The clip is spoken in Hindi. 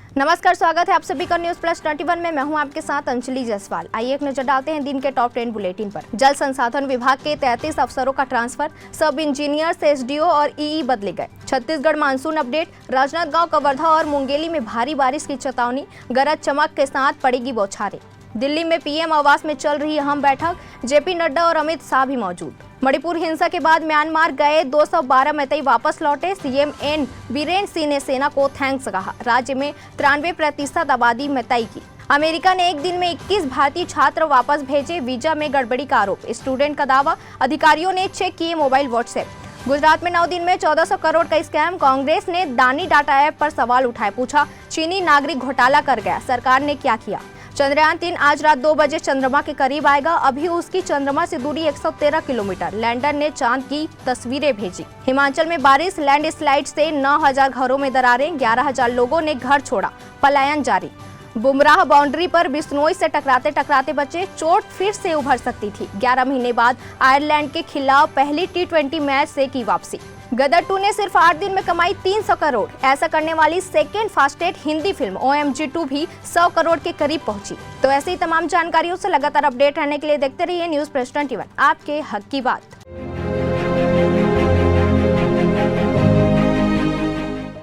नमस्कार, स्वागत है आप सभी का न्यूज प्लस 21 में। मैं हूं आपके साथ अंजलि जायसवाल। आइए एक नजर डालते हैं दिन के टॉप 10 बुलेटिन पर। जल संसाधन विभाग के 33 अफसरों का ट्रांसफर, सब इंजीनियर से एसडीओ और ईई बदले गए। छत्तीसगढ़ मानसून अपडेट, राजनांदगांव, कवर्धा और मुंगेली में भारी बारिश की चेतावनी, गरज चमक के साथ पड़ेगी बौछारें। दिल्ली में पीएम आवास में चल रही अहम बैठक, जेपी नड्डा और अमित शाह भी मौजूद। मणिपुर हिंसा के बाद म्यांमार गए 212 मैतेई वापस लौटे, सीएम एन बीरेन सिंह ने सेना को थैंक्स कहा। राज्य में 93% आबादी मैतेई की। अमेरिका ने एक दिन में 21 भारतीय छात्र वापस भेजे, वीजा में गड़बड़ी का आरोप। स्टूडेंट का दावा, अधिकारियों ने चेक किए मोबाइल व्हाट्सएप। गुजरात में 9 दिन में 1400 करोड़ का स्कैम, कांग्रेस ने दानी डाटा ऐप पर सवाल उठाए, पूछा चीनी नागरिक घोटाला कर गया, सरकार ने क्या किया। चंद्रयान 3 आज रात 2 बजे चंद्रमा के करीब आएगा। अभी उसकी चंद्रमा से दूरी 113 किलोमीटर। लैंडर ने चांद की तस्वीरें भेजी। हिमाचल में बारिश, लैंडस्लाइड से 9000 घरों में दरारें, 11000 लोगों ने घर छोड़ा, पलायन जारी। बुमराह बाउंड्री पर बिश्नोई से टकराते टकराते बचे, चोट फिर से उभर सकती थी। 11 महीने बाद आयरलैंड के खिलाफ पहली T20 मैच से की वापसी। गदर 2 ने सिर्फ 8 दिन में कमाई 300 करोड़। ऐसा करने वाली second fastest Hindi film OMG 2 भी 100 करोड़ के करीब पहुंची। तो ऐसी ही तमाम जानकारियों से लगातार अपडेट रहने के लिए देखते रहिए न्यूज प्लस 21, आपके हक की बात।